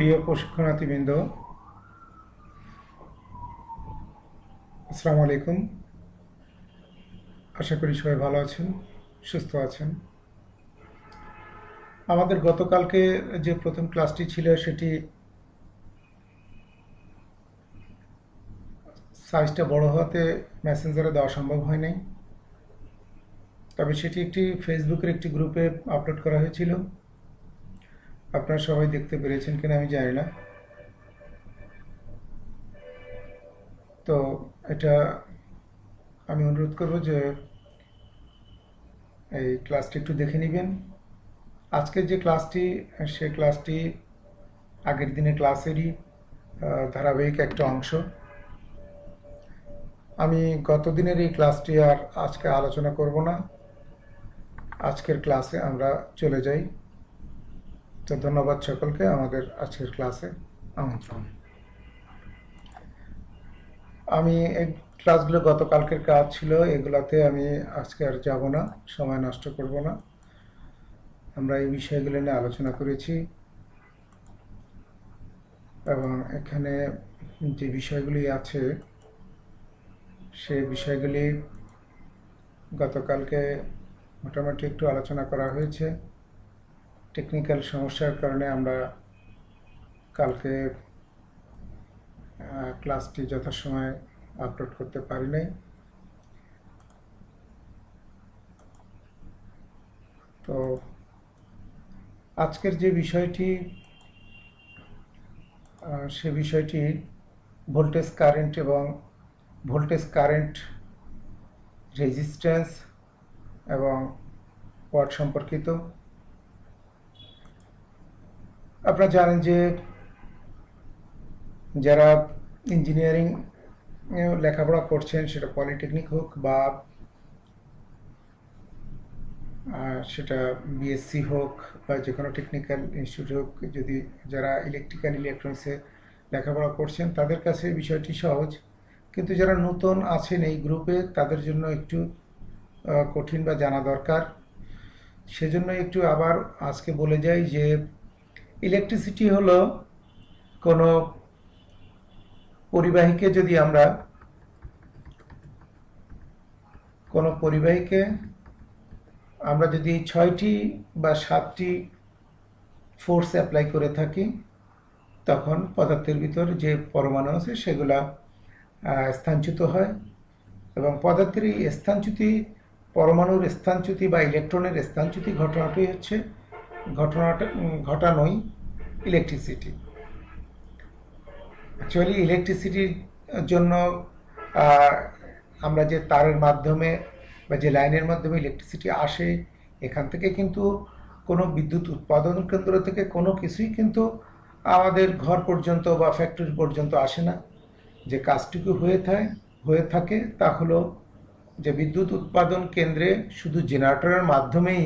প্রিয় প্রশিক্ষণার্থীবৃন্দ, আসসালামু আলাইকুম। আশা করি সবাই ভালো আছেন, সুস্থ আছেন। আমাদের গতকালকে যে প্রথম ক্লাসটি ছিল সেটি সাইজটা বড় হওয়াতে মেসেঞ্জারে দেওয়া সম্ভব হয় নাই, তবে সেটি একটি ফেসবুকের একটি গ্রুপে আপলোড করা হয়েছিল। আপনারা সবাই দেখতে পেরেছেন কিনা আমি জানি না। তো এটা আমি অনুরোধ করব যে এই ক্লাসটি একটু দেখে নেবেন। আজকের যে ক্লাসটি, সেই ক্লাসটি আগের দিনের ক্লাসেরই ধারাবাহিক একটা অংশ। আমি গত দিনের এই ক্লাসটি আর আজকে আলোচনা করব না, আজকের ক্লাসে আমরা চলে যাই। তো ধন্যবাদ সকলকে আমাদের আজকের ক্লাসে আমন্ত্রণ। আমি এই ক্লাসগুলো গতকালকের কাজ ছিল, এগুলাতে আমি আজকে আর যাব না, সময় নষ্ট করব না। আমরা এই বিষয়গুলো নিয়ে আলোচনা করেছি এবং এখানে যে বিষয়গুলি আছে সে বিষয়গুলি গতকালকে মোটামুটি একটু আলোচনা করা হয়েছে। টেকনিক্যাল সমস্যার কারণে আমরা কালকে ক্লাসটি যথাসময়ে আপলোড করতে পারি নাই। তো আজকের যে বিষয়টি, সে বিষয়টি ভোল্টেজ কারেন্ট এবং ভোল্টেজ কারেন্ট রেজিস্ট্যান্স এবং ওয়াট সম্পর্কিত। আপনারা জানেন যে যারা ইঞ্জিনিয়ারিং লেখাপড়া করছেন, সেটা পলিটেকনিক হোক বা সেটা বিএসসি হোক বা যে কোনো টেকনিক্যাল ইনস্টিটিউট হোক, যদি যারা ইলেকট্রিক্যাল ইলেকট্রনিক্সে লেখাপড়া করছেন তাদের কাছে বিষয়টি সহজ, কিন্তু যারা নতুন আছেন এই গ্রুপে তাদের জন্য একটু কঠিন বা জানা দরকার। সেজন্য একটু আবার আজকে বলে যাই যে ইলেকট্রিসিটি হলো কোনো পরিবাহীকে, যদি আমরা কোনো পরিবাহীকে আমরা যদি 6টি বা 7টি ফোর্স অ্যাপ্লাই করে থাকি, তখন পদার্থের ভিতর যে পরমাণু আছে সেগুলা স্থানচ্যুত হয় এবং পদার্থের এই স্থানচ্যুতি, পরমাণুর স্থানচ্যুতি বা ইলেকট্রনের স্থানচ্যুতি ঘটানোই ইলেকট্রিসিটি। অ্যাকচুয়ালি ইলেকট্রিসিটির জন্য আমরা যে তারের মাধ্যমে বা যে লাইনের মাধ্যমে ইলেকট্রিসিটি আসে, এখান থেকে কিন্তু কোনো বিদ্যুৎ উৎপাদন কেন্দ্র থেকে কোনো কিছুই কিন্তু আমাদের ঘর পর্যন্ত বা ফ্যাক্টরি পর্যন্ত আসে না। যে কাজটুকু হয়ে থাকে তা হলো যে বিদ্যুৎ উৎপাদন কেন্দ্রে শুধু জেনারেটরের মাধ্যমেই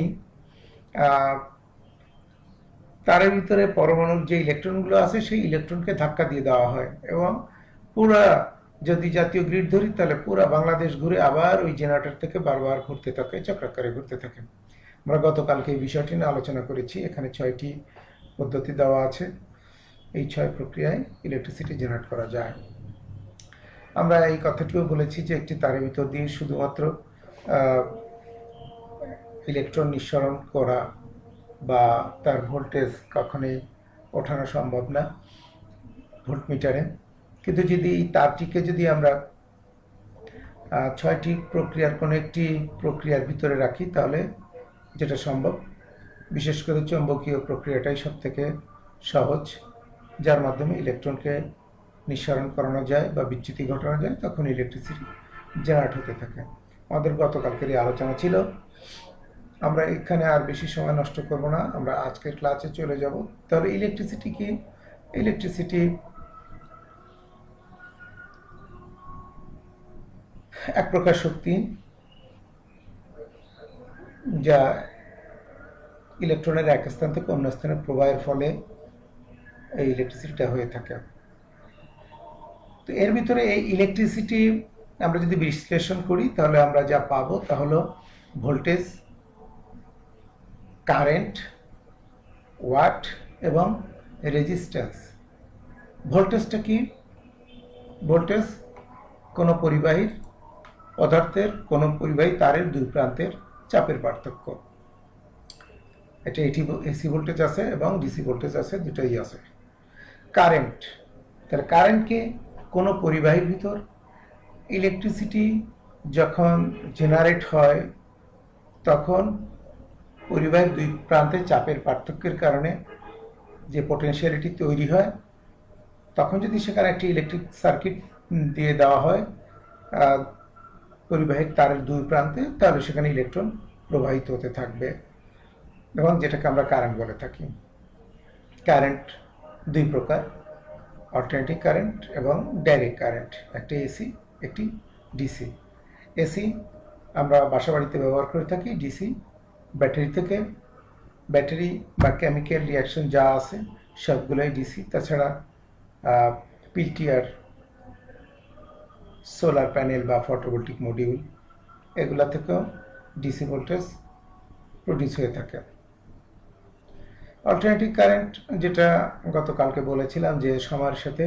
তারের ভিতরে পরমাণুর যে ইলেকট্রনগুলো আছে সেই ইলেকট্রনকে ধাক্কা দিয়ে দেওয়া হয় এবং পুরা, যদি জাতীয় গ্রিড ধরি তাহলে পুরা বাংলাদেশ ঘুরে আবার ওই জেনারেটর থেকে বারবার ঘুরতে থাকে, চক্রাকারে ঘুরতে থাকে। আমরা গতকালকে এই বিষয়টি নিয়ে আলোচনা করেছি। এখানে 6টি পদ্ধতি দেওয়া আছে, এই 6 প্রক্রিয়ায় ইলেকট্রিসিটি জেনারেট করা যায়। আমরা এই কথাটিও বলেছি যে একটি তারের ভিতর দিয়ে শুধুমাত্র ইলেকট্রন নিঃসরণ করা বা তার ভোল্টেজ কখনোই ওঠানো সম্ভব না ভোল্টমিটারে, কিন্তু যদি এই তারটিকে যদি আমরা 6টি প্রক্রিয়ার কোনো একটি প্রক্রিয়ার ভিতরে রাখি তাহলে যেটা সম্ভব, বিশেষ করে চৌম্বকীয় প্রক্রিয়াটাই সব থেকে সহজ, যার মাধ্যমে ইলেকট্রনকে নিঃসরণ করানো যায় বা বিচ্যুতি ঘটানো যায়, তখন ইলেকট্রিসিটি জেনারেট হতে থাকে। আমাদের গতকালকের এই আলোচনা ছিল। আমরা এখানে আর বেশি সময় নষ্ট করব না, আমরা আজকের ক্লাসে চলে যাব। তাহলে ইলেকট্রিসিটি কি? ইলেকট্রিসিটি এক প্রকার শক্তি যা ইলেকট্রনের এক স্থান থেকে অন্য স্থানে প্রবাহের ফলে এই ইলেকট্রিসিটিটা হয়ে থাকে। তো এর ভিতরে এই ইলেকট্রিসিটি আমরা যদি বিশ্লেষণ করি তাহলে আমরা যা পাবো তা হলো ভোল্টেজ, কারেন্ট, ওয়াট এবং রেজিস্ট্যান্স। ভোল্টেজটা কি? ভোল্টেজ কোনো পরিবাহীর পদার্থের কোনো পরিবাহী তারের দুই প্রান্তের চাপের পার্থক্য। এটা এসি ভোল্টেজ আছে এবং ডিসি ভোল্টেজ আছে, দুটোই আছে। কারেন্ট, তাহলে কারেন্টকে কোনো পরিবাহীর ভিতর ইলেকট্রিসিটি যখন জেনারেট হয় তখন পরিবাহীর দুই প্রান্তে চাপের পার্থক্যের কারণে যে পোটেনশিয়ালিটি তৈরি হয়, তখন যদি সেখানে একটি ইলেকট্রিক সার্কিট দিয়ে দেওয়া হয় পরিবাহীর তারের দুই প্রান্তে, তাহলে সেখানে ইলেকট্রন প্রবাহিত হতে থাকবে এবং যেটাকে আমরা কারেন্ট বলে থাকি। কারেন্ট দুই প্রকার, অল্টারনেটিং কারেন্ট এবং ডাইরেক্ট কারেন্ট, একটা এসি একটি ডিসি। এসি আমরা বাসা বাড়িতে ব্যবহার করে থাকি, ডিসি ব্যাটারি থেকে, ব্যাটারি বা কেমিক্যাল রিয়াকশন যা আছে সবগুলোই ডিসি। তাছাড়া পিটিআর, সোলার প্যানেল বা ফটোভোল্টিক মডিউল, এগুলা থেকেও ডিসি ভোল্টেজ প্রডিউস হয়ে থাকে। অল্টারনেটিং কারেন্ট যেটা গতকালকে বলেছিলাম যে সময়ের সাথে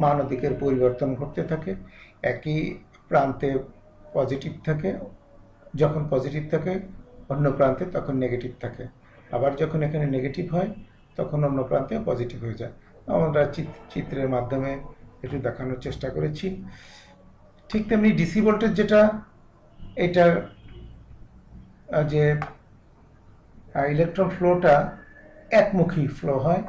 মান ও দিকের পরিবর্তন ঘটতে থাকে। একই প্রান্তে পজিটিভ থাকে, যখন পজিটিভ থাকে অন্য প্রান্তে তখন নেগেটিভ থাকে, আবার যখন এখানে নেগেটিভ হয় তখন অন্য প্রান্তে পজিটিভ হয়ে যায়। আমরা চিত্রের মাধ্যমে একটু দেখানোর চেষ্টা করেছি। ঠিক তেমনি ডিসি ভোল্টেজ যেটা, এটার যে ইলেকট্রন ফ্লোটা একমুখী ফ্লো হয়,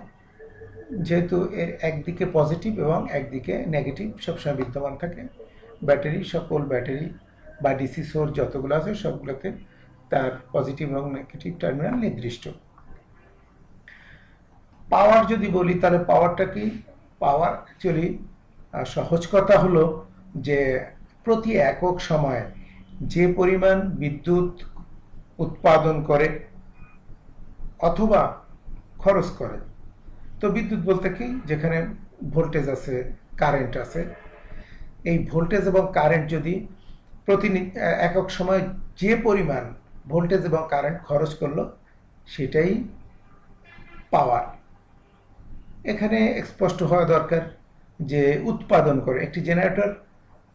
যেহেতু এর একদিকে পজিটিভ এবং একদিকে নেগেটিভ সবসময় বিদ্যমান থাকে। ব্যাটারি, সকল ব্যাটারি বা ডিসি সোর্স যতগুলো আছে সবগুলোতে তার পজিটিভ এবং নেগেটিভ টার্মিনাল নির্দিষ্ট। পাওয়ার যদি বলি তাহলে পাওয়ারটা কি? পাওয়ার অ্যাকচুয়ালি সহজ কথা হলো যে প্রতি একক সময়ে যে পরিমাণ বিদ্যুৎ উৎপাদন করে অথবা খরচ করে। তো বিদ্যুৎ বলতে কি? যেখানে ভোল্টেজ আছে, কারেন্ট আছে, এই ভোল্টেজ এবং কারেন্ট যদি প্রতি একক সময় যে পরিমাণ ভোল্টেজ এবং কারেন্ট খরচ করলো সেটাই পাওয়ার। এখানে স্পষ্ট হওয়া দরকার যে উৎপাদন করে একটি জেনারেটর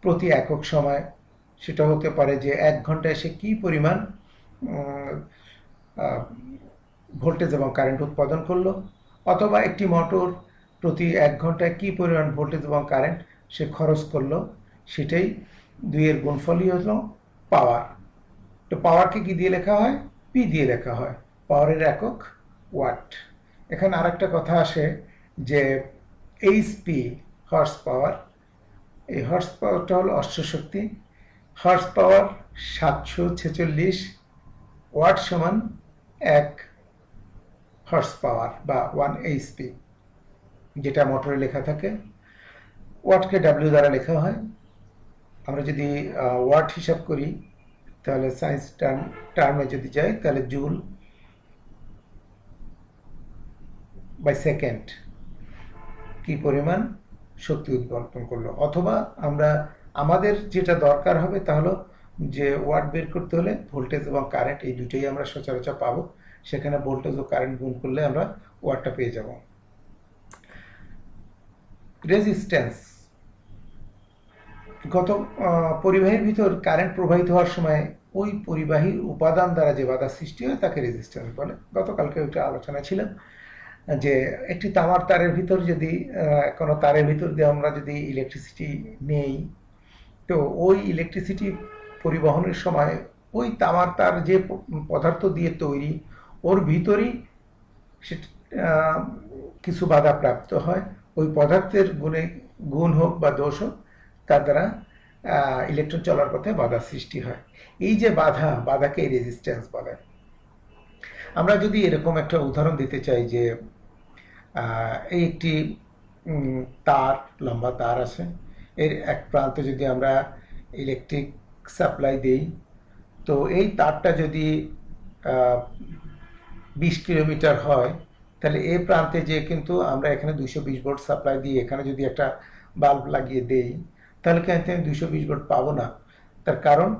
প্রতি একক সময়, সেটা হতে পারে যে 1 ঘন্টায় সে কী পরিমাণ ভোল্টেজ এবং কারেন্ট উৎপাদন করলো, অথবা একটি মোটর প্রতি 1 ঘন্টায় কী পরিমাণ ভোল্টেজ এবং কারেন্ট সে খরচ করলো, সেটাই দুইয়ের গুণফলই হলো পাওয়ার। তো পাওয়ারকে কি দিয়ে লেখা হয়? পি দিয়ে লেখা হয়। পাওয়ারের একক ওয়াট। এখানে আরেকটা কথা আসে যে এইচপি, হর্স পাওয়ার, এই হর্স পাওয়ারটা হলো অশ্বশক্তি। হর্স পাওয়ার 746 ওয়াট সমান 1 হর্স পাওয়ার বা 1 এইচপি, যেটা মোটরে লেখা থাকে। ওয়াটকে ডাব্লিউ দ্বারা লেখা হয়। আমরা যদি ওয়াট হিসাব করি তাহলে সায়েন্স টার্মে যদি যাই তাহলে জুল বাই সেকেন্ড কি পরিমাণ শক্তি উৎপাদন করলো। অথবা আমরা আমাদের যেটা দরকার হবে তা হলো যে ওয়াট বের করতে হলে ভোল্টেজ এবং কারেন্ট এই দুটোই আমরা সচরাচর পাবো, সেখানে ভোল্টেজ ও কারেন্ট গুণ করলে আমরা ওয়াটটা পেয়ে যাব। রেজিস্ট্যান্স, গত পরিবাহীর ভিতর কারেন্ট প্রবাহিত হওয়ার সময় ওই পরিবাহীর উপাদান দ্বারা যে বাধা সৃষ্টি হয় তাকে রেজিস্ট্যান্স বলে। গতকালকে ওইটা আলোচনা ছিল যে একটি তামার তারের ভিতর যদি কোনো তারের ভিতর দিয়ে আমরা যদি ইলেকট্রিসিটি নেই, তো ওই ইলেকট্রিসিটি পরিবহনের সময় ওই তামার তার যে পদার্থ দিয়ে তৈরি ওর ভিতরেই কিছু বাধা প্রাপ্ত হয়। ওই পদার্থের গুণ হোক বা দোষ হোক, তার দ্বারা ইলেকট্রন চলার পথে বাধা সৃষ্টি হয়। এই যে বাধাকে রেজিস্ট্যান্স বলে। আমরা যদি এরকম একটা উদাহরণ দিতে চাই যে এই একটি তার, লম্বা তার আছে, এর এক প্রান্তে যদি আমরা ইলেকট্রিক সাপ্লাই দেই, তো এই তারটা যদি 20 কিলোমিটার হয়, তাহলে এই প্রান্তে যে কিন্তু আমরা এখানে 220 ভোল্ট সাপ্লাই দিয়ে এখানে যদি একটা বাল্ব লাগিয়ে দেই, তাহলে কিন্তু আমি 220 ভোল্ট পাবো না। তার কারণ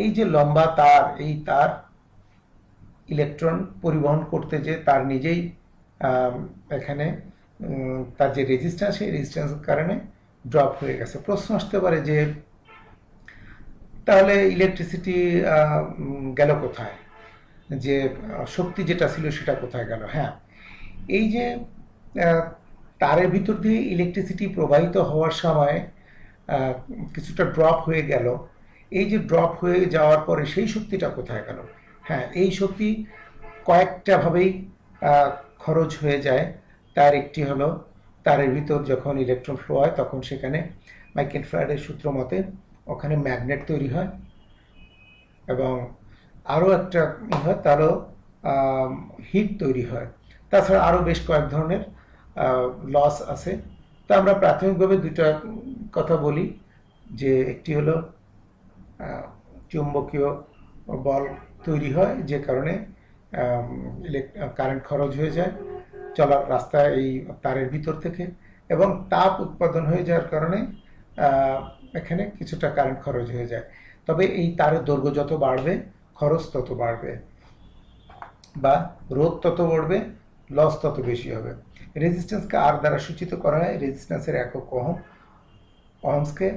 এই যে লম্বা তার, এই তার ইলেকট্রন পরিবহন করতে যে তার নিজেই এখানে তার যে রেজিস্ট্যান্স সেই রেজিস্ট্যান্সের কারণে ড্রপ হয়ে গেছে। প্রশ্ন আসতে পারে যে তাহলে ইলেকট্রিসিটি গেল কোথায়, যে শক্তি যেটা ছিল সেটা কোথায় গেল? হ্যাঁ, এই যে তারের ভিতর দিয়ে ইলেকট্রিসিটি প্রবাহিত হওয়ার সময় কিছুটা ড্রপ হয়ে গেল, এই যে ড্রপ হয়ে যাওয়ার পরে সেই শক্তিটা কোথায় গেল? হ্যাঁ, এই শক্তি কয়েকটা ভাবেই খরচ হয়ে যায়। তার একটি হলো তারের ভিতর যখন ইলেকট্রন ফ্লো হয় তখন সেখানে মাইকেল ফ্যারাডের সূত্র মতে ওখানে ম্যাগনেট তৈরি হয়, এবং আরও একটা হয় তারও হিট তৈরি হয়। তাছাড়া আরও বেশ কয়েক ধরনের লস আছে। তো আমরা প্রাথমিকভাবে দুইটা কথা বলি, যে একটি হলো চুম্বকীয় বল তৈরি হয় যে কারণে কারেন্ট খরচ হয়ে যায় চলার রাস্তায় এই তারের ভিতর থেকে, এবং তাপ উৎপাদন হয়ে যাওয়ার কারণে এখানে কিছুটা কারেন্ট খরচ হয়ে যায়। তবে এই তারের দৈর্ঘ্য যত বাড়বে খরচ তত বাড়বে, বা রোধ তত বাড়বে, লস তত বেশি হবে। রেজিস্ট্যান্সকে আর দ্বারা সূচিত করা হয়, রেজিস্ট্যান্সের একক ওহম, ওহমসকে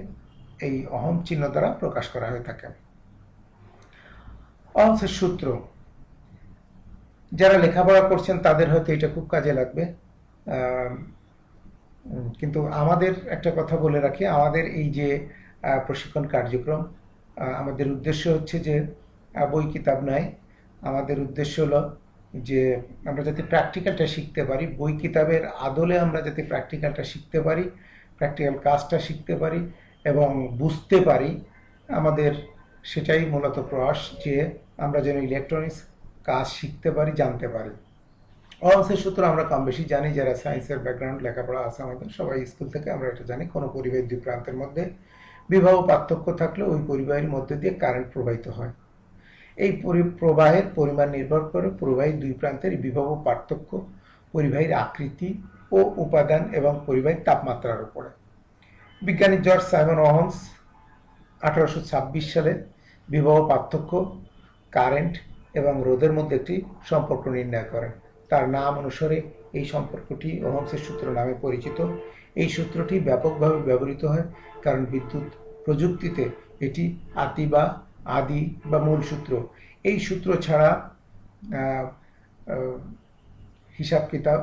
এই ওহম চিহ্ন দ্বারা প্রকাশ করা হয়ে থাকে। ওহমসের সূত্র যারা লেখাপড়া করছেন তাদের হয়তো এটা খুব কাজে লাগবে, কিন্তু আমাদের একটা কথা বলে রাখি, আমাদের এই যে প্রশিক্ষণ কার্যক্রম, আমাদের উদ্দেশ্য হচ্ছে যে বই কিতাব নয়, আমাদের উদ্দেশ্য হলো যে আমরা যাতে প্র্যাকটিক্যালটা শিখতে পারি, বই কিতাবের আদলে আমরা যাতে প্র্যাকটিক্যালটা শিখতে পারি, প্র্যাকটিক্যাল কাজটা শিখতে পারি এবং বুঝতে পারি, আমাদের সেটাই মূলত প্রয়াস, যে আমরা যেন ইলেকট্রনিক্স কাজ শিখতে পারি, জানতে পারি। ওহমসের সূত্র আমরা কম বেশি জানি, যারা সায়েন্সের ব্যাকগ্রাউন্ড লেখাপড়া আছে আমাদের সবাই স্কুল থেকে আমরা এটা জানি। কোনো পরিবাহীর দুই প্রান্তের মধ্যে বিবাহ পার্থক্য থাকলে ওই পরিবাহীর মধ্যে দিয়ে কারেন্ট প্রবাহিত হয়। এই প্রবাহের পরিমাণ নির্ভর করে পরিবাহীর দুই প্রান্তের বিভব পার্থক্য, পরিবাহীর আকৃতি ও উপাদান এবং পরিবাহীর তাপমাত্রার উপরে। বিজ্ঞানী জর্জ সাইমন ওহমস 1826 সালে বিভব পার্থক্য, কারেন্ট এবং রোধের মধ্যে একটি সম্পর্ক নির্ণয় করেন। তার নাম অনুসারে এই সম্পর্কটি ওহমসের সূত্র নামে পরিচিত। এই সূত্রটি ব্যাপকভাবে ব্যবহৃত হয় কারণ বিদ্যুৎ প্রযুক্তিতে এটি আদি বা মূল সূত্র। এই সূত্র ছাড়া হিসাব কিতাব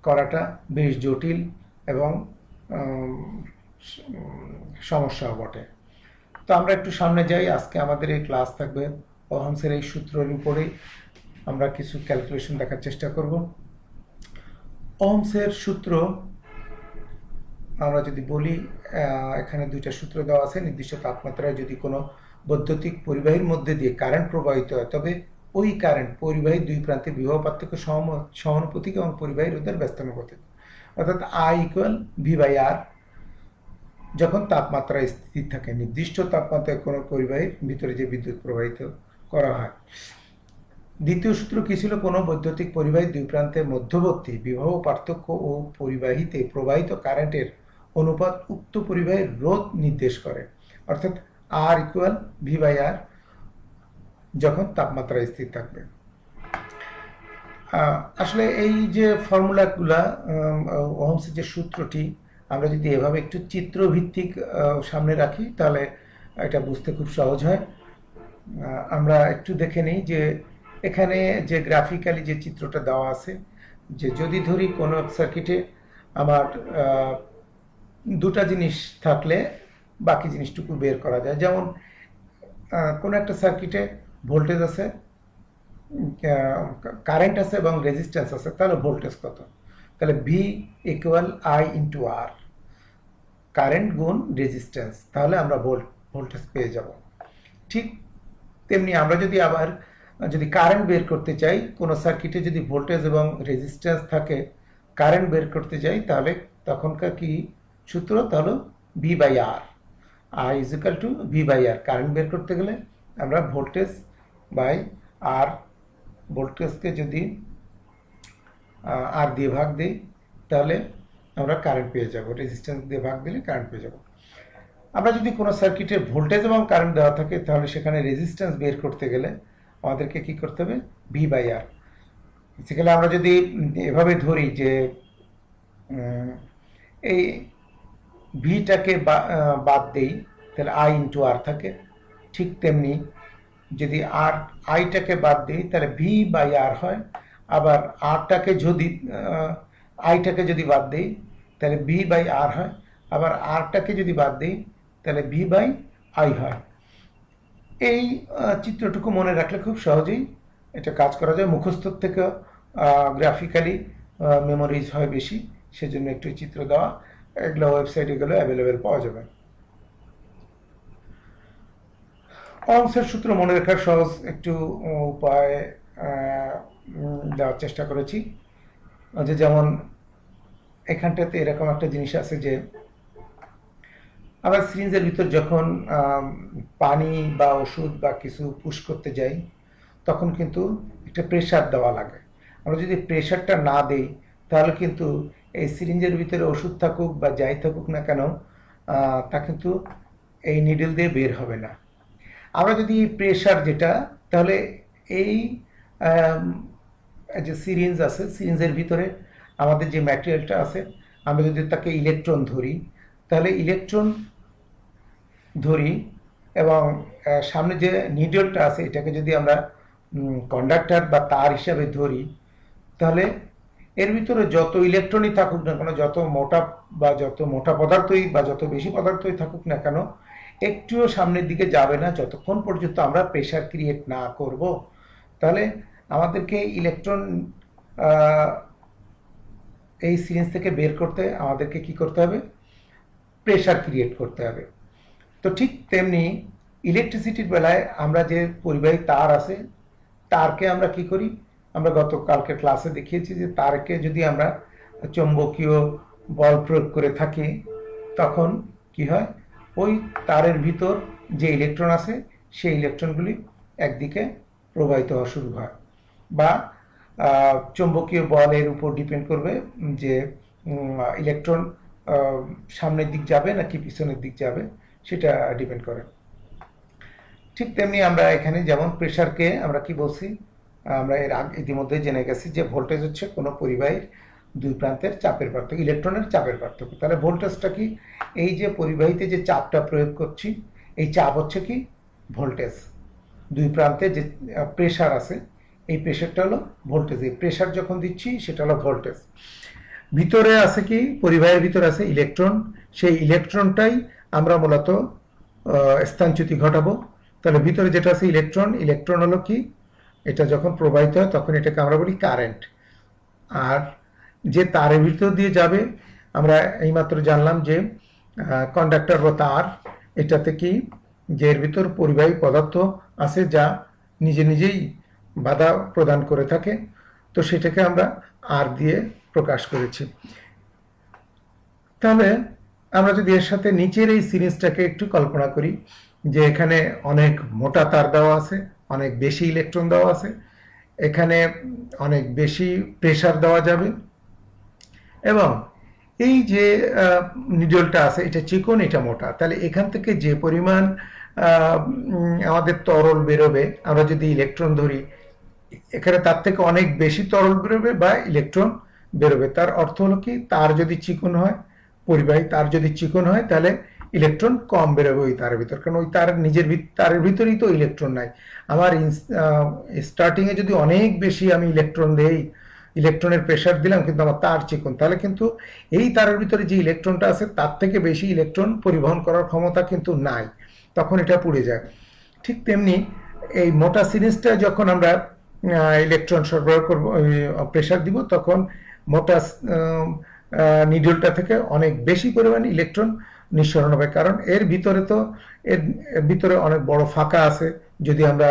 করাটা বেশ জটিল এবং সমস্যাও বটে। তো আমরা একটু সামনে যাই। আজকে আমাদের এই ক্লাস থাকবে ওহমসের এই সূত্রের উপরেই, আমরা কিছু ক্যালকুলেশন দেখার চেষ্টা করব। ওহমসের সূত্র আমরা যদি বলি, এখানে দুইটা সূত্র দেওয়া আছে। নির্দিষ্ট তাপমাত্রায় যদি কোনো বৈদ্যুতিক পরিবাহীর মধ্যে দিয়ে কারেন্ট প্রবাহিত হয় তবে ওই কারেন্ট পরিবাহীর দুই প্রান্তে বিভব পার্থক্য সমানুপাতিক এবং পরিবাহী রোধের ব্যস্তানুপাতিক, অর্থাৎ I = V/R যখন তাপমাত্রা স্থির থাকে। নির্দিষ্ট তাপমাত্রায় কোনো পরিবাহীর ভিতরে যে বিদ্যুৎ প্রবাহিত করা হয়। দ্বিতীয় সূত্র কি ছিল? কোনো বৈদ্যুতিক পরিবাহীর দুই প্রান্তের মধ্যবর্তী বিভব পার্থক্য ও পরিবাহীতে প্রবাহিত কারেন্টের অনুপাত উক্ত পরিবাহীর রোধ নির্দেশ করে, অর্থাৎ R = V/R যখন তাপমাত্রা স্থির থাকবে। আসলে এই যে ফর্মুলাগুলা, ওহমসের যে সূত্রটি, আমরা যদি এভাবে একটু চিত্রভিত্তিক সামনে রাখি তাহলে এটা বুঝতে খুব সহজ হয়। আমরা একটু দেখে নিই যে এখানে যে গ্রাফিক্যালি যে চিত্রটা দেওয়া আছে, যে যদি ধরি কোনো সার্কিটে আমার দুটা জিনিস থাকলে বাকি জিনিসটুকু বের করা যায়। যেমন কোনো একটা সার্কিটে ভোল্টেজ আছে, কারেন্ট আছে এবং রেজিস্ট্যান্স আছে, তাহলে ভোল্টেজ কত? তাহলে V = I × R, কারেন্ট গুণ রেজিস্ট্যান্স, তাহলে আমরা ভোল্টেজ পেয়ে যাব। ঠিক তেমনি আমরা যদি কারেন্ট বের করতে চাই, কোনো সার্কিটে যদি ভোল্টেজ এবং রেজিস্ট্যান্স থাকে, কারেন্ট বের করতে চাই, তাহলে তখনকার কি সূত্র? তাহলে V/R, I = V/R। কারেন্ট বের করতে গেলে আমরা ভোল্টেজ বাই আর, ভোল্টেজকে যদি আর দিয়ে ভাগ দিই তাহলে আমরা কারেন্ট পেয়ে যাব, রেজিস্ট্যান্স দিয়ে ভাগ দিলে কারেন্ট পেয়ে যাব। আমরা যদি কোনো সার্কিটের ভোল্টেজ এবং কারেন্ট দেওয়া থাকে তাহলে সেখানে রেজিস্ট্যান্স বের করতে গেলে আমাদেরকে কি করতে হবে? V/R। সেখানে আমরা যদি এভাবে ধরি যে এই ভিটাকে বাদ দেই তাহলে আই ইন্টু আর থাকে। ঠিক তেমনি যদি আর আইটাকে বাদ দিই তাহলে ভি বাই আর হয়। আবার আরটাকে যদি আইটাকে যদি বাদ দিই তাহলে ভি বাই আর হয়। আবার আরটাকে যদি বাদ দিই তাহলে ভি বাই আই হয়। এই চিত্রটুকু মনে রাখলে খুব সহজেই এটা কাজ করা যায়। মুখস্থর থেকে গ্রাফিক্যালি মেমোরিজ হয় বেশি, সেজন্য একটু চিত্র দেওয়া। এগুলো ওয়েবসাইটে গেলে অ্যাভেলেবেল পাওয়া যাবে। অহমসের সূত্র মনে রাখার সহজ একটু উপায় দেওয়ার চেষ্টা করেছি। যে যেমন এখানটাতে এরকম একটা জিনিস আছে যে আমরা সিরিঞ্জের ভিতর যখন পানি বা ওষুধ বা কিছু পুশ করতে যাই তখন কিন্তু একটা প্রেশার দেওয়া লাগে। আমরা যদি প্রেশারটা না দেই তাহলে কিন্তু এই সিরিঞ্জের ভিতরে ওষুধ থাকুক বা যাই থাকুক না কেন তা কিন্তু এই নিডল দিয়ে বের হবে না। আমরা যদি প্রেশার যেটা, তাহলে এই যে সিরিঞ্জ আছে, সিরিঞ্জের ভিতরে আমাদের যে ম্যাটেরিয়ালটা আছে, আমরা যদি তাকে ইলেকট্রন ধরি তাহলে ইলেকট্রন ধরি এবং সামনে যে নিডলটা আছে এটাকে যদি আমরা কন্ডাক্টর বা তার হিসাবে ধরি তাহলে এর ভিতরে যত ইলেকট্রনই থাকুক না কেন, যত মোটা পদার্থই বা যত বেশি পদার্থই থাকুক না কেন, একটুও সামনের দিকে যাবে না যতক্ষণ পর্যন্ত আমরা প্রেশার ক্রিয়েট না করব। তাহলে আমাদেরকে ইলেকট্রন এই সিরিঞ্জ থেকে বের করতে আমাদেরকে কি করতে হবে? প্রেশার ক্রিয়েট করতে হবে। তো ঠিক তেমনি ইলেকট্রিসিটির বেলায় আমরা যে পরিবাহী তার আছে, তারকে আমরা কি করি? আমরা গতকালকে ক্লাসে দেখিয়েছি যে তারকে যদি আমরা চৌম্বকীয় বল প্রয়োগ করে থাকি তখন কি হয়? ওই তারের ভিতর যে ইলেকট্রন আছে সেই ইলেকট্রনগুলি একদিকে প্রবাহিত হওয়া শুরু হয়। বা চৌম্বকীয় বলের উপর ডিপেন্ড করবে যে ইলেকট্রন সামনের দিক যাবে নাকি পিছনের দিক যাবে, সেটা ডিপেন্ড করে। ঠিক তেমনি আমরা এখানে যেমন প্রেশারকে আমরা কি বলছি, আমরা এর ইতিমধ্যে জেনে গেছি যে ভোল্টেজ হচ্ছে কোনো পরিবাহীর দুই প্রান্তের চাপের পার্থক্য, ইলেকট্রনের চাপের পার্থক্য। তাহলে ভোল্টেজটা কি? এই যে পরিবাহীতে যে চাপটা প্রয়োগ করছি এই চাপ হচ্ছে কি? ভোল্টেজ। দুই প্রান্তে যে প্রেশার আছে এই প্রেশারটা হলো ভোল্টেজ। এই প্রেশার যখন দিচ্ছি সেটা হলো ভোল্টেজ। ভিতরে আছে কি? পরিবাহীর ভিতরে আছে ইলেকট্রন। সেই ইলেকট্রনটাই আমরা মূলত স্থানচ্যুতি ঘটাবো। তাহলে ভিতরে যেটা আছে ইলেকট্রন, ইলেকট্রন হলো কি? এটা যখন প্রবাহিত হয় তখন এটাকে আমরা বলি কারেন্ট। আর যে তারের ভিতর দিয়ে যাবে, আমরা এইমাত্র জানলাম যে কন্ডাক্টর বা তার, এটাতে কি যে এর ভিতর পরিবাহী পদার্থ আছে যা নিজে নিজেই বাধা প্রদান করে থাকে, তো সেটাকে আমরা আর দিয়ে প্রকাশ করেছি। তাহলে আমরা যদি এর সাথে নিচের এই সিরিজটাকে একটু কল্পনা করি যে এখানে অনেক মোটা তার দেওয়া আছে, অনেক বেশি ইলেকট্রন দেওয়া আছে, এখানে অনেক বেশি প্রেসার দেওয়া যাবে এবং এই যে নিডলটা আছে এটা চিকন, এটা মোটা। তাহলে এখান থেকে যে পরিমাণ আমাদের তরল বেরোবে, আমরা যদি ইলেকট্রন ধরি এখানে তার থেকে অনেক বেশি তরল বেরোবে বা ইলেকট্রন বেরোবে। তার অর্থ হলো কি? তার যদি চিকন হয়, পরিবাহী তার যদি চিকন হয় তাহলে ইলেকট্রন কম বেরোবে ওই তারের ভিতর, কারণ ওই তার নিজের তারের ভিতরেই তো ইলেকট্রন নাই। আমার স্টার্টিং এ যদি অনেক বেশি আমি ইলেকট্রন দেই, ইলেকট্রনের প্রেসার দিলাম, কিন্তু আমার তার চিকন, তাহলে কিন্তু এই তারের ভিতরে যে ইলেকট্রনটা আছে তার থেকে বেশি ইলেকট্রন পরিবহন করার ক্ষমতা কিন্তু নাই, তখন এটা পুড়ে যায়। ঠিক তেমনি এই মোটা সিরিজটা যখন আমরা ইলেকট্রন সরবরাহ করব, প্রেসার দিব, তখন মোটা নিডলটা থেকে অনেক বেশি পরিমাণ ইলেকট্রন নিঃসরণ হবে, কারণ এর ভিতরে অনেক বড় ফাঁকা আছে। যদি আমরা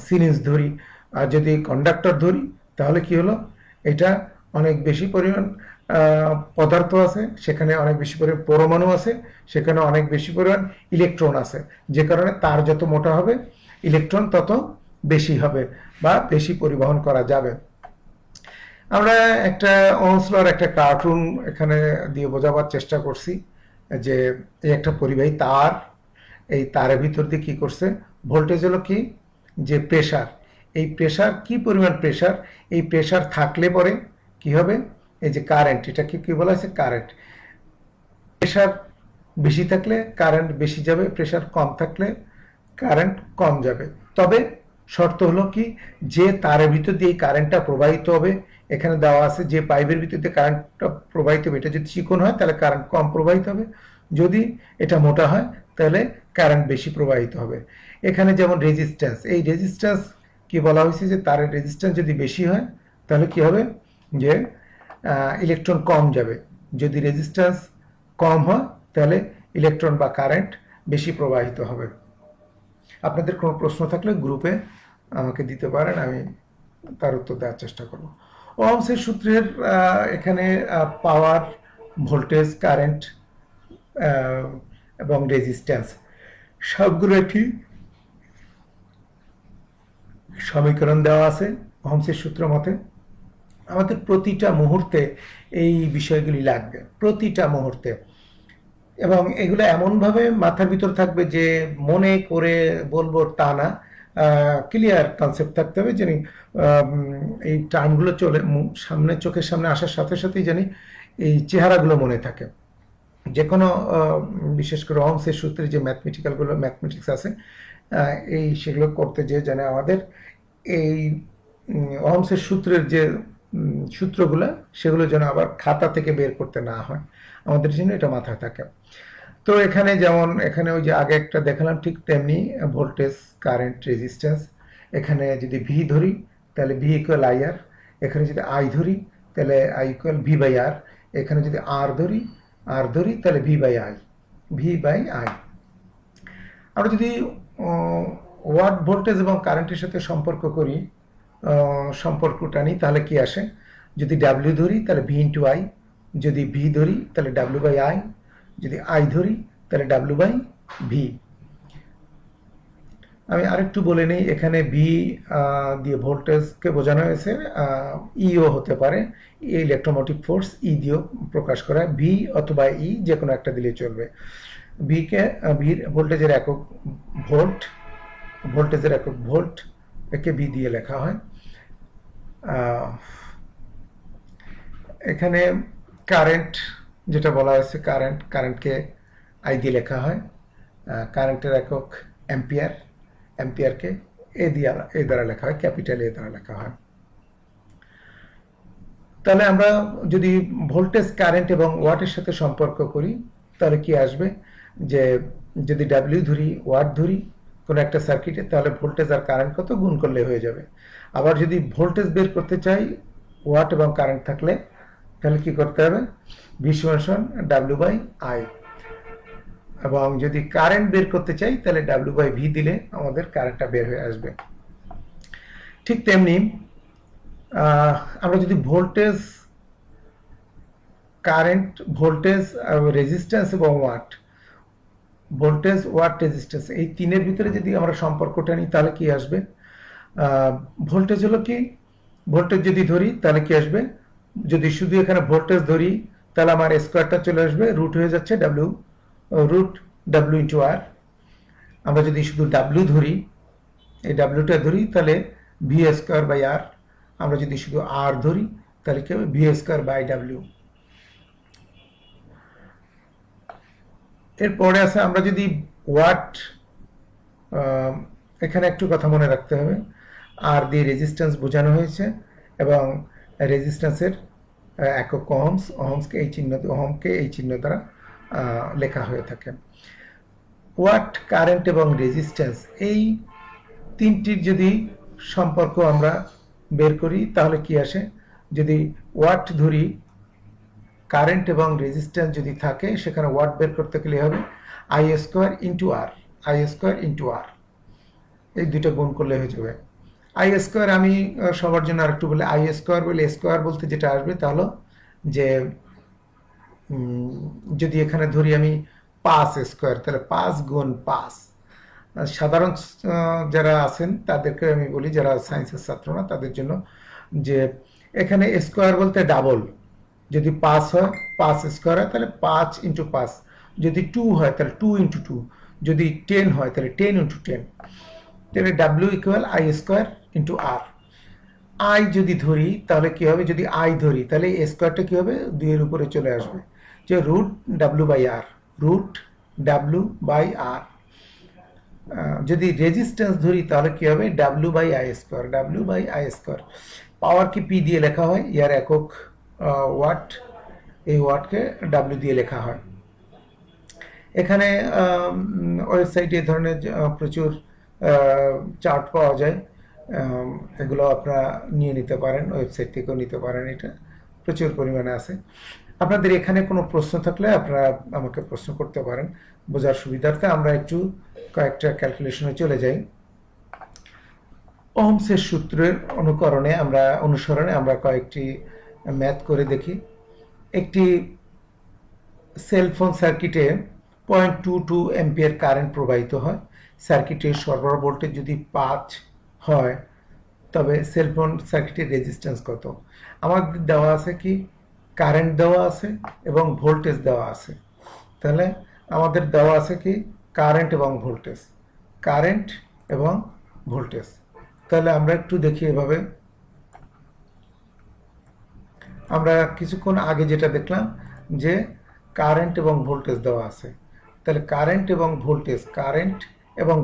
সিরিঞ্জ ধরি আর যদি কন্ডাক্টর ধরি তাহলে কি হলো? এটা অনেক বেশি পরিমাণ পদার্থ আছে, সেখানে অনেক বেশি পরিমাণ পরমাণু আছে, সেখানে অনেক বেশি পরিমাণ ইলেকট্রন আছে, যে কারণে তার যত মোটা হবে ইলেকট্রন তত বেশি হবে বা বেশি পরিবহন করা যাবে। আমরা একটা ওহমস-এর একটা কার্টুন এখানে দিয়ে বোঝাবার চেষ্টা করছি যে এই একটা পরিবাহী তার, এই তারের ভিতর দিয়ে কি করছে? ভোল্টেজ হলো কি? যে প্রেসার। এই প্রেসার কি পরিমাণ প্রেসার? এই প্রেসার থাকলে পরে কি হবে? এই যে কারেন্ট, এটাকে কি বলা হয়েছে? কারেন্ট। প্রেশার বেশি থাকলে কারেন্ট বেশি যাবে, প্রেশার কম থাকলে কারেন্ট কম যাবে। তবে শর্ত হলো কি, যে তারের ভিতর দিয়ে কারেন্টটা প্রবাহিত হবে, এখানে দেওয়া আছে যে পাইপের ভিতর দিয়ে কারেন্টটা প্রবাহিত হবে, এটা যদি চিকন হয় তাহলে কারেন্ট কম প্রবাহিত হবে, যদি এটা মোটা হয় তাহলে কারেন্ট বেশি প্রবাহিত হবে। এখানে যেমন রেজিস্ট্যান্স, এই রেজিস্ট্যান্স কি বলা হয়েছে যে তারের রেজিস্ট্যান্স যদি বেশি হয় তাহলে কি হবে, যে ইলেকট্রন কম যাবে। যদি রেজিস্ট্যান্স কম হয় তাহলে ইলেকট্রন বা কারেন্ট বেশি প্রবাহিত হবে। আপনাদের কোনো প্রশ্ন থাকলে গ্রুপে আমাকে দিতে পারেন, আমি তার উত্তর দেওয়ার চেষ্টা করব। ওহমসের সূত্রের এখানে পাওয়ার, ভোল্টেজ, কারেন্ট এবং রেজিস্ট্যান্স সবগুলো একটি সমীকরণ দেওয়া আছে ওহমসের সূত্র মতে। আমাদের প্রতিটা মুহূর্তে এই বিষয়গুলি লাগবে, প্রতিটা মুহূর্তে, এবং এগুলো এমনভাবে মাথার ভিতর থাকবে যে মনে করে বলবো তা না, ক্লিয়ার কনসেপ্ট থাকতে হবে, জানি এই টার্মগুলো সামনে চোখের সামনে আসার সাথে সাথেই জানি এই চেহারাগুলো মনে থাকে। যে কোনো বিশেষ করে ওহমসের সূত্রে যে ম্যাথমেটিক্স আছে, সেগুলো করতে যে জানে আমাদের এই ওহমসের সূত্রের যে সূত্রগুলো, সেগুলো যেন আবার খাতা থেকে বের করতে না হয়, আমাদের জন্য এটা মাথায় থাকে। তো এখানে যেমন এখানে ওই যে আগে একটা দেখালাম, ঠিক তেমনি ভোল্টেজ, কারেন্ট, রেজিস্ট্যান্স। এখানে যদি ভি ধরি তাহলে ভি ইকুয়াল আই আর, এখানে যদি আই ধরি তাহলে আই ইকুয়াল ভি বাই আর, এখানে যদি আর ধরি তাহলে ভি বাই আই। আমরা যদি ওয়াট, ভোল্টেজ এবং কারেন্টের সাথে সম্পর্কটা নিই তাহলে কি আসে, যদি ডাব্লিউ ধরি তাহলে ভি ইন্টু আই, যদি ভি ধরি তাহলে ডাব্লিউ বাই আই, যদি আই ধরি তাহলে ডাব্লিউ বাই ভি। আমি আরেকটু বলে নেই, এখানে ভি দিয়ে ভোল্টেজকে বোঝানো হয়েছে, ইও হতে পারে, ইলেকট্রোমোটিভ ফোর্স, ই দিয়েও প্রকাশ করা, ভি অথবা ই যে কোনো একটা দিলে চলবে। ভোল্টেজের একক ভোল্ট, একে ভি দিয়ে লেখা হয়। এখানে কারেন্ট যেটা বলা হয়েছে, কারেন্টকে আই দিয়ে লেখা হয়, কারেন্টের একক অ্যাম্পিয়ারকে এ দ্বারা লেখা হয়, ক্যাপিটাল এ দ্বারা লেখা হয়। তাহলে আমরা যদি ভোল্টেজ, কারেন্ট এবং ওয়াটের সাথে সম্পর্ক করি তাহলে কি আসবে, যে যদি ডাব্লিউ ধরি, ওয়াট ধরি কোনো একটা সার্কিটে, তাহলে ভোল্টেজ আর কারেন্ট কত গুণ করলে হয়ে যাবে। আবার যদি ভোল্টেজ বের করতে চাই ওয়াট এবং কারেন্ট থাকলে, তাহলে কি করতে হবে, ভি সমান ডাব্লিউ বাই আই। এবং যদি কারেন্ট বের করতে চাই তাহলে ডাব্লিউ বাই ভি দিলে আমাদের কারেন্টটা বের হয়ে আসবে। ঠিক তেমনি আমরা যদি ভোল্টেজ, কারেন্ট, ভোল্টেজ, রেজিস্ট্যান্স এবং ওয়াট, ভোল্টেজ, ওয়াট, রেজিস্ট্যান্স, এই তিনের ভিতরে যদি আমরা সম্পর্কটা নিই তাহলে কি আসবে, ভোল্টেজ হলো কি, ভোল্টেজ যদি ধরি তাহলে কি আসবে, যদি শুধু এখানে ভোল্টেজ ধরি তাহলে আমার স্কোয়ারটা চলে আসবে, রুট হয়ে যাচ্ছে রুট ডাব্লিউ ইন্টু আর। আমরা যদি শুধু ডাব্লিউ ধরি, এই ডাব্লিউটা ধরি তাহলে ভি স্কোয়ার বাই আর। আমরা যদি শুধু আর ধরি তাহলে কি হবে, ভি স্কোয়ার বাই ডাব্লিউ। এরপরে আছে আমরা যদি ওয়াট, এখানে একটু কথা মনে রাখতে হবে, আর দিয়ে রেজিস্ট্যান্স বোঝানো হয়েছে, এবং রেজিস্ট্যান্সের একক ওহমকে এই চিহ্ন দ্বারা লেখা হয়ে থাকে। ওয়াট, কারেন্ট এবং রেজিস্ট্যান্স, এই তিনটির যদি সম্পর্ক আমরা বের করি তাহলে কি আসে, যদি ওয়াট ধরি, কারেন্ট এবং রেজিস্ট্যান্স যদি থাকে, সেখানে ওয়াট বের করতে গেলে হবে আই স্কোয়ার ইন্টু আর, এই দুটো গুণ করলে হয়ে যাবে। আই স্কোয়ার আমি সবার জন্য আরেকটু বলে, আই স্কোয়ার বলে, স্কোয়ার বলতে যেটা আসবে তাহলে যে যদি এখানে ধরি আমি 5 স্কোয়ার, তাহলে 5 গুণ 5। সাধারণ যারা আছেন তাদেরকে আমি বলি, যারা সায়েন্সের ছাত্র না তাদের জন্য, যে এখানে স্কোয়ার বলতে ডাবল, যদি 5 হয়, 5 স্কোয়ার হয় তাহলে 5 ইন্টু 5, যদি 2 হয় তাহলে 2 ইন্টু 2, যদি 10 হয় তাহলে 10 ইন্টু 10, তাহলে W equal I square into R. I যদি ধরি তাহলে কি হবে, যদি আই ধরি তাহলে এ স্কোয়ারটা কি হবে, 2 এর উপরে চলে আসবে, যে root W by R, root W by R. যদি রেজিস্ট্যান্স ধরি তাহলে কি হবে, W by I square, W by I square. Power কি পি দিয়ে লেখা হয়, ইয়ার একক ওয়াট, এই ওয়াটকে ডাব্লিউ দিয়ে লেখা হয়। এখানে ওয়েবসাইটে এই ধরনের প্রচুর চার্ট পাওয়া যায়, এগুলো আপনারা নিয়ে নিতে পারেন, ওয়েবসাইট থেকেও নিতে পারেন, এটা প্রচুর পরিমাণে আছে। আপনাদের এখানে কোনো প্রশ্ন থাকলে আপনারা আমাকে প্রশ্ন করতে পারেন বোঝার সুবিধার্থে। আমরা একটু কয়েকটা ক্যালকুলেশনে চলে যাই। ওহমসের সূত্রের অনুসরণে আমরা কয়েকটি ম্যাথ করে দেখি। একটি সেলফোন সার্কিটে 0.22 অ্যাম্পিয়ার কারেন্ট প্রবাহিত হয়। সার্কিটের সরবরাহ ভোল্টেজ যদি 5 হয় তবে সেলফোন সার্কিটের রেজিস্ট্যান্স কত? আমাদের দেওয়া আছে কি, কারেন্ট দেওয়া আছে এবং ভোল্টেজ দেওয়া আছে। তাহলে আমাদের দেওয়া আছে কি, কারেন্ট এবং ভোল্টেজ, কারেন্ট এবং ভোল্টেজ। তাহলে আমরা একটু দেখি এভাবে। আমরা কিছুক্ষণ আগে যেটা দেখলাম যে কারেন্ট এবং ভোল্টেজ দেওয়া আছে, তাহলে কারেন্ট এবং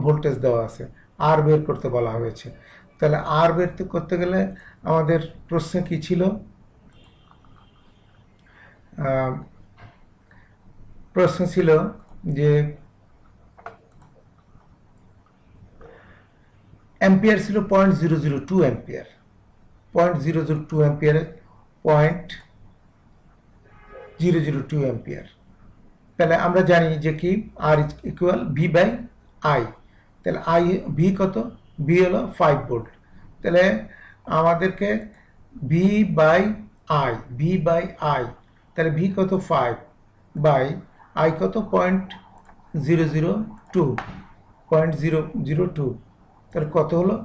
ভোল্টেজ দেওয়া আছে, আর বের করতে বলা হয়েছে। তাহলে আর বের করতে গেলে আমাদের প্রশ্ন কি ছিল, প্রশ্ন ছিল যে অ্যাম্পিয়ার ছিল 0.002 অ্যাম্পিয়ার, 0.002 অ্যাম্পিয়ারে 0.002 অ্যাম্পিয়ার। তাহলে আমরা জানি যে কি আর ইকুয়াল ভি বাই আই। তাহলে আই ভি কত, ভি হলো 5 ভোল্ট। তাহলে আমাদেরকে ভি বাই আই, তাহলে ভি কত 5 বাই আই কত 0.002, তাহলে কত হলো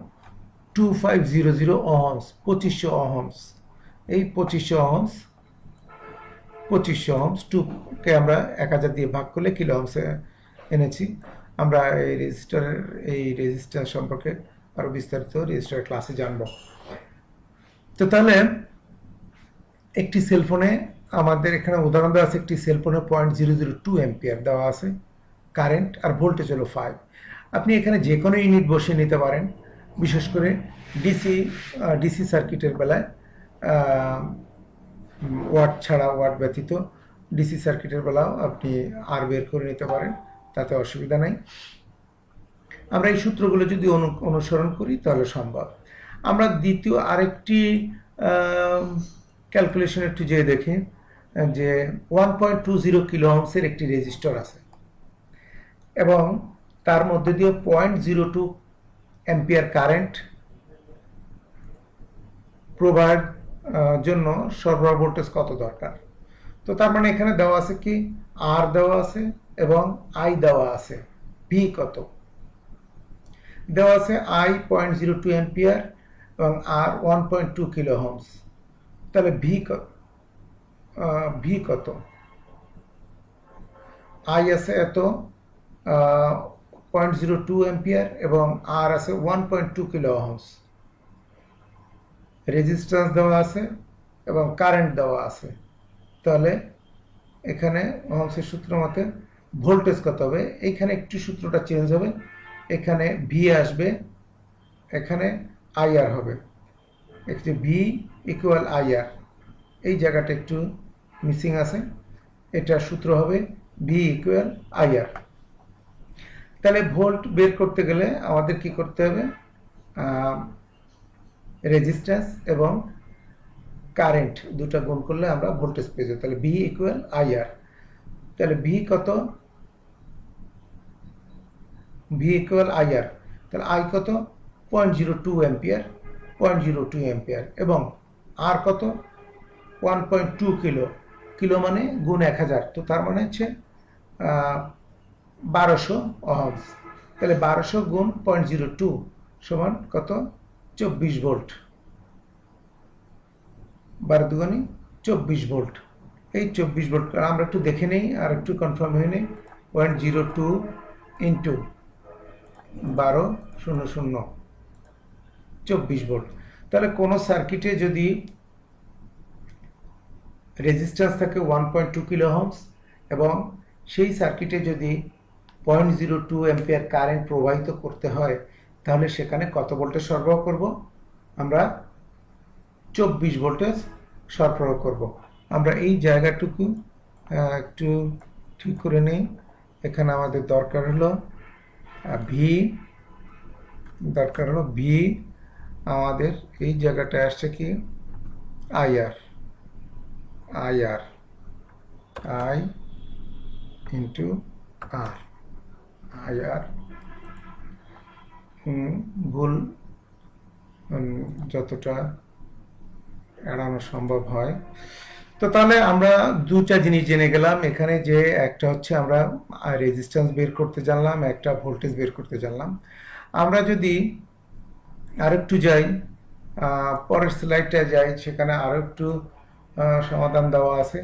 2500 ওহমস, 2500 ওহমস। এই 2500 ওহমস 2কে আমরা 1000 দিয়ে ভাগ করলে কিলো ওহমসে এনেছি। আমরা এই রেজিস্টার সম্পর্কে আরো বিস্তারিত রেজিস্টার ক্লাসে জানব। তো তাহলে একটি সেলফোনে আমাদের এখানে উদাহরণ দেওয়া আছে, একটি সেলফোনে 0.002 অ্যাম্পিয়ার দেওয়া আছে কারেন্ট, আর ভোল্টেজ হলো 5। আপনি এখানে যে কোনো ইউনিট বসিয়ে নিতে পারেন, বিশেষ করে ডিসি সার্কিটের বেলায় ওয়াট ছাড়া, ওয়াট ব্যতীত ডিসি সার্কিটের বেলাও আপনি আর বের করে নিতে পারেন, তাতে অসুবিধা নাই। আমরা এই সূত্রগুলো যদি অনুসরণ করি তাহলে সম্ভব। আমরা দ্বিতীয় আরেকটি ক্যালকুলেশন একটু যে দেখি, যে 1.20 কিলো ওহমসের একটি রেজিস্টর আছে এবং তার মধ্যে দিয়ে 0.02 অ্যাম্পিয়ার কারেন্ট প্রবাহের জন্য সরবরাহ ভোল্টেজ কত দরকার। তো তার মানে এখানে দেওয়া আছে কি, আর দেওয়া আছে এবং আই দেওয়া আছে, ভি কত দেওয়া আছে, আই 0.02 অ্যাম্পিয়ার এবং আর 1.2 কিলো ওহমস। তাহলে ভি কত, আই আছে এত 0.02 অ্যাম্পিয়ার এবং আর আছে 1.2 কিলো ওহমস, রেজিস্ট্যান্স দেওয়া আছে এবং কারেন্ট দেওয়া আছে। তাহলে এখানে ওহমসের সূত্র মতে ভোল্টেজ কত হবে, এইখানে একটু সূত্রটা চেঞ্জ হবে, এখানে ভি আসবে, এখানে আইআর হবে, একটি ভি ইকুয়াল আইআর, এই জায়গাটা একটু মিসিং আছে, এটা সূত্র হবে ভি ইকুয়াল আইআর। তাহলে ভোল্ট বের করতে গেলে আমাদের কি করতে হবে, রেজিস্ট্যান্স এবং কারেন্ট দুটা গুণ করলে আমরা ভোল্টেজ পেয়ে যাই। তাহলে ভি ইকুয়াল আইআর। তাহলে ভি কত, ভি ইকুয়াল আইআর। তাহলে আই কত 0.02 অ্যাম্পিয়ার, 0.02 অ্যাম্পিয়ার এবং আর কত 1.2 কিলো, কিলো মানে গুণ 1000, তো তার মানে হচ্ছে 1200 ওহমস। তাহলে 1200 গুণ 0.02 সমান কত, 24 ভোল্ট, 12 দুগুণে 24 ভোল্ট। এই 24 ভোল্ট আমরা একটু দেখে নেই আর একটু কনফার্ম হয়ে নেই, 0.02 ইন্টু 1200 24 ভোল্ট। তাহলে কোন সার্কিটে যদি রেজিস্ট্যান্স থাকে 1.2 কিলো ওহমস এবং সেই সার্কিটে যদি 0.02 অ্যাম্পিয়ার কারেন্ট প্রবাহিত করতে হয়, তাহলে সেখানে কত ভোল্টেজ সরবরাহ করব? আমরা 24 ভোল্টেজ সরবরাহ করব। আমরা এই জায়গাটুকু একটু ঠিক করে নেই। এখানে আমাদের দরকার হলো ভি, আমাদের এই জায়গাটা আসছে কি IR, I into R, IR ভুল যতটা এড়ানো সম্ভব হয়। তো তাহলে আমরা দুটা জিনিস জেনে গেলাম এখানে, যে একটা হচ্ছে আমরা রেজিস্ট্যান্স বের করতে জানলাম, একটা ভোল্টেজ বের করতে জানলাম। আমরা যদি আরেকটু যাই, পরের স্লাইডটা যাই, সেখানে আরো একটু সমাধান দেওয়া আছে।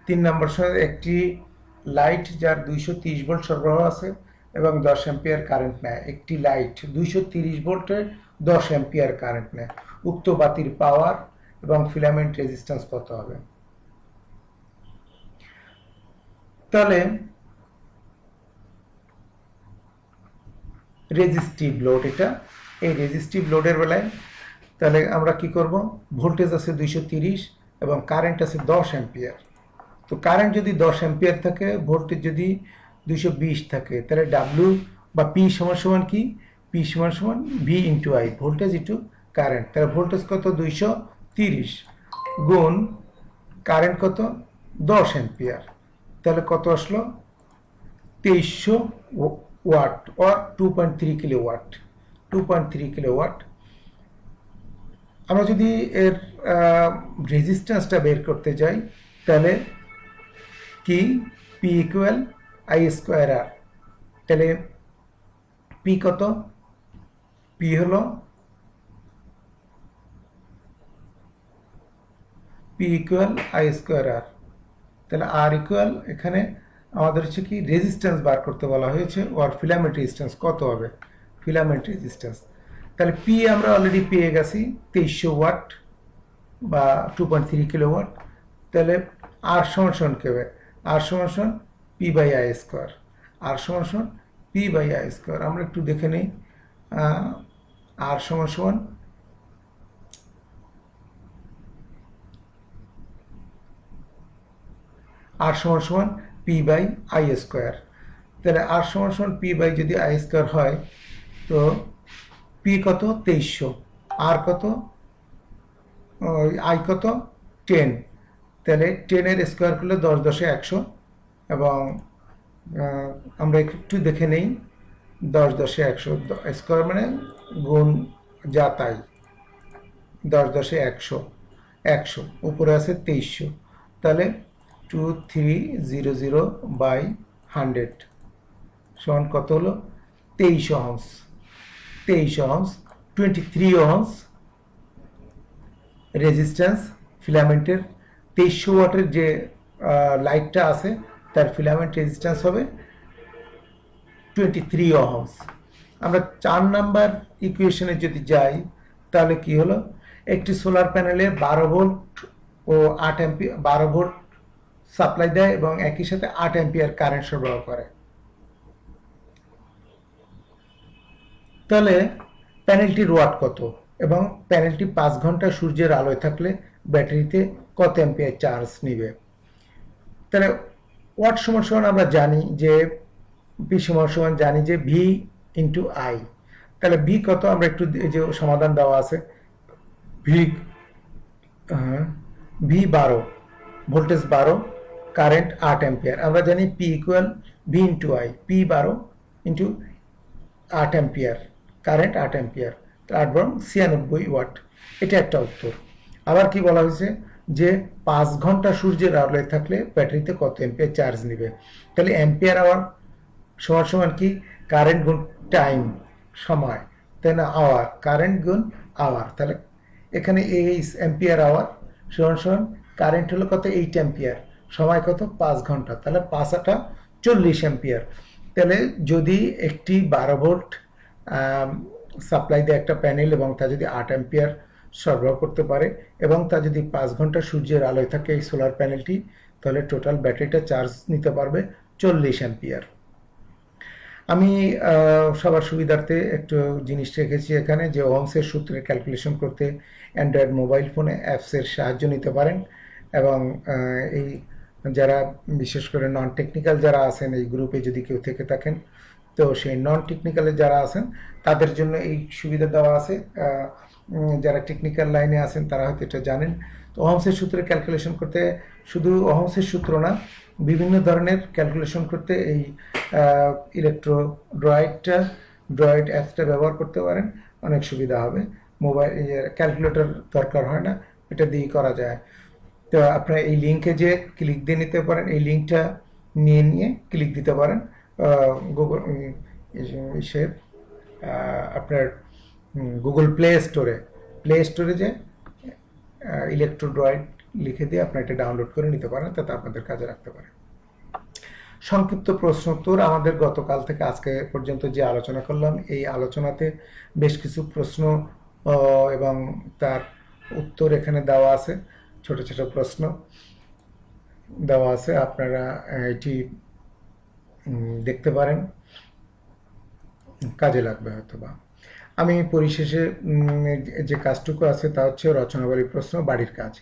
3 নম্বর একটি লাইট যার 230 ভোল্ট সরবরাহ আছে এবং 10 অ্যাম্পিয়ার কারেন্ট নেয়। একটি লাইট 230 ভোল্টে 10 অ্যাম্পিয়ার কারেন্ট নেয়। উক্ত বাতির পাওয়ার এবং ফিলামেন্ট রেজিস্ট্যান্স কত হবে? তাহলে রেজিস্টিভ লোড, এটা এই রেজিস্টিভ লোডের বেলায় তাহলে আমরা কি করব? ভোল্টেজ আছে 230 এবং কারেন্ট আছে 10 অ্যাম্পিয়ার। তো কারেন্ট যদি 10 অ্যাম্পিয়ার থাকে, ভোল্টেজ যদি 220 থাকে, তাহলে ডাব্লিউ বা পি সমান সমান কি? পি সমান সমান V into I, voltage into current. তাহলে ভোল্টেজ কত? 230 গুণ কারেন্ট কত? 10 অ্যাম্পিয়ার। তাহলে কত আসলো? 2300 ওয়াট অর 2.3 কিলোওয়াট। 2.3 কিলোওয়াট। আমরা যদি এর রেজিস্ট্যান্সটা বের করতে যাই, তাহলে কি? পি ইকুয়াল আই স্কোয়ার আর। তাহলে পি কত? পি হলো পি ইকুয়াল আই স্কোয়ার আর। তাহলে আর ইকুয়াল, এখানে আমাদের হচ্ছে কি রেজিস্ট্যান্স বার করতে বলা হয়েছে, ওর ফিলামেন্ট রেজিস্ট্যান্স কত হবে? Filament resistance. তাহলে পি আমরা অলরেডি পেয়ে গেছি 2300 ওয়াট বা 2.3 কিলোওয়াট। তাহলে আর সমান সমান কি হবে? আর সমান সমান পি বাই আই স্কোয়ার। আর সমান সমান পি বাই আই স্কোয়ার। আমরা একটু দেখে নিই। আর সমান সমান আর সমান সমান পি বাই আই স্কোয়ার। তাহলে আর সমান সমান পি বাই যদি আই স্কোয়ার হয়, তো পি কত? 2300, আর কত? আই কত? 10। তাহলে 10 এর স্কোয়ার করলে 10 10 100 এবং আমরা একটু দেখে নেই। 10 10 100 স্কোয়ার মানে গুণ যা তাই, 10 10 100, 100 উপরে আছে 2300। তাহলে 2300 বাই 100 সমান কত হলো? 23 ওহমস। 23 ওহমস, 23 ওহমস রেজিস্ট্যান্স ফিলামেন্টের। 2300 ওয়াটের যে লাইটটা আছে তার ফিলামেন্ট রেজিস্ট্যান্স হবে 23 ওহমস। আমরা 4 নাম্বার ইকুয়েশনে যদি যাই, তাহলে কি হলো? একটি সোলার প্যানেলে 12 ভোল্ট ও 8 অ্যাম্পিয়ার 12 ভোল্ট সাপ্লাই দেয় এবং একই সাথে 8 অ্যাম্পিয়ার কারেন্ট সরবরাহ করে। তাহলে প্যানেলটির ওয়াট কত এবং প্যানেলটি 5 ঘন্টা সূর্যের আলোয় থাকলে ব্যাটারিতে কত অ্যাম্পিয়ার চার্জ নেবে? তাহলে ওয়াট সমান সমান আমরা জানি যে পি সমান সমান জানি যে ভি ইন্টু আই। তাহলে ভি কত? আমরা একটু যে সমাধান দেওয়া আছে, ভি 12, ভোল্টেজ 12, কারেন্ট 8 অ্যাম্পিয়ার। আমরা জানি P equal V into I, P 12 into 8 ampere, current 8 ampere, 8 বরং 96 ওয়াট। এটা একটা উত্তর। আবার কি বলা হয়েছে? যে 5 ঘন্টা সূর্যের আলোয় থাকলে ব্যাটারিতে কত অ্যাম্পিয়ার চার্জ নেবে। তাহলে অ্যাম্পিয়ার আওয়ার সমান সমান কি? কারেন্ট গুণ টাইম, সময়, তাই না? আওয়ার, কারেন্ট গুণ আওয়ার। তাহলে এখানে এই অ্যাম্পিয়ার আওয়ার সমান সমান কারেন্ট হলো কত? 8 অ্যাম্পিয়ার, সময় কত? 5 ঘন্টা। তাহলে 5 8 40 অ্যাম্পিয়ার। তাহলে যদি একটি 12 ভোল্ট সাপ্লাই দেয় একটা প্যানেল এবং তা যদি 8 অ্যাম্পিয়ার সরবরাহ করতে পারে, এবং তা যদি 5 ঘন্টা সূর্যের আলোয় থাকে এই সোলার প্যানেলটি, তাহলে টোটাল ব্যাটারিটা চার্জ নিতে পারবে 40 অ্যাম্পিয়ার। আমি সবার সুবিধার্থে একটু জিনিস রেখেছি এখানে, যে ওহমসের সূত্রের ক্যালকুলেশন করতে অ্যান্ড্রয়েড মোবাইল ফোনে অ্যাপসের সাহায্য নিতে পারেন। এবং এই যারা বিশেষ করে নন টেকনিক্যাল যারা আছেন এই গ্রুপে যদি কেউ থেকে থাকেন, তো সেই নন টেকনিক্যালে যারা আছেন তাদের জন্য এই সুবিধা দেওয়া আছে। যারা টেকনিক্যাল লাইনে আছেন তারা হয়তো এটা জানেন। তো ওহমসের সূত্রে ক্যালকুলেশন করতে, শুধু ওহমসের সূত্র না, বিভিন্ন ধরনের ক্যালকুলেশন করতে এই ইলেকট্রো ড্রয়েড অ্যাপসটা ব্যবহার করতে পারেন, অনেক সুবিধা হবে। মোবাইল ক্যালকুলেটর দরকার হয় না, এটা দিয়েই করা যায়। তো আপনার এই লিঙ্কে যে ক্লিক দিয়ে নিতে পারেন, এই লিঙ্কটা নিয়ে ক্লিক দিতে পারেন গুগল সে আপনার গুগল প্লে স্টোরে যে ইলেকট্রো ড্রয়েড লিখে দিয়ে আপনি এটা ডাউনলোড করে নিতে পারেন, তাতে আপনাদের কাজে রাখতে পারেন। সংক্ষিপ্ত প্রশ্নোত্তর, আমাদের গতকাল থেকে আজকে পর্যন্ত যে আলোচনা করলাম, এই আলোচনাতে বেশ কিছু প্রশ্ন এবং তার উত্তর এখানে দেওয়া আছে, ছোট ছোট প্রশ্ন দেওয়া আছে, আপনারা এটি দেখতে পারেন, কাজে লাগবে হয়তোবা। আমি পরিশেষে যে কাজটুকু আছে তা হচ্ছে রচনাবলী প্রশ্ন, বাড়ির কাজ।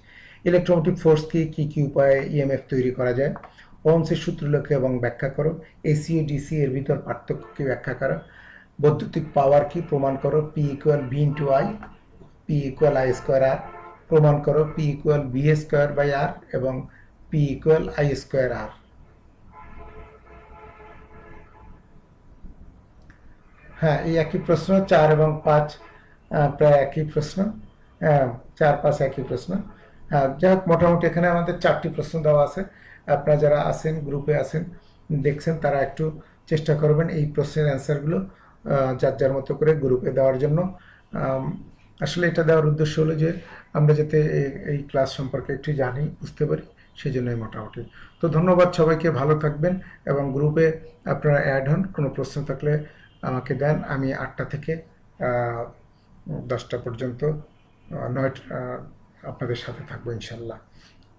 ইলেকট্রোমোটিভ ফোর্স কি কি উপায়ে ইএমএফ তৈরি করা যায়? ওহমসের সূত্র লেখো এবং ব্যাখ্যা করো। এসি ও ডিসি এর ভিতর পার্থক্য কি ব্যাখ্যা করো। বৈদ্যুতিক পাওয়ার কি প্রমাণ করো। P equal V into I, P equal I square R প্রমাণ করো। P equal V square by R এবং P equal I square R. হ্যাঁ, এই একই প্রশ্ন, 4 এবং 5 প্রায় একই প্রশ্ন। 4, 5 একই প্রশ্ন। যাই হোক, মোটামুটি এখানে আমাদের 4টি প্রশ্ন দেওয়া আছে। আপনারা যারা আছেন, গ্রুপে আছেন, দেখছেন, তারা একটু চেষ্টা করবেন এই প্রশ্নের অ্যান্সারগুলো যার যার মতো করে গ্রুপে দেওয়ার জন্য। আসলে এটা দেওয়ার উদ্দেশ্য হলো যে আমরা যাতে এই ক্লাস সম্পর্কে একটু জানি, বুঝতে পারি, সেই জন্যই মোটামুটি। তো ধন্যবাদ সবাইকে, ভালো থাকবেন এবং গ্রুপে আপনারা অ্যাড হন। কোনো প্রশ্ন থাকলে আমাকে দেন, আমি 8টা থেকে 10টা পর্যন্ত 9 আপনাদের সাথে থাকবো ইনশাল্লাহ।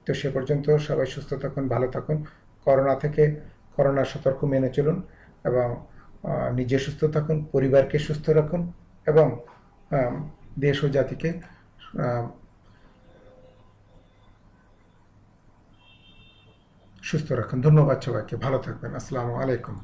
তো সে পর্যন্ত সবাই সুস্থ থাকুন, ভালো থাকুন। করোনার সতর্ক মেনে চলুন এবং নিজে সুস্থ থাকুন, পরিবারকে সুস্থ রাখুন এবং দেশ ও জাতিকে সুস্থ রাখুন। ধন্যবাদ সবাইকে, ভালো থাকবেন। আসসালামু আলাইকুম।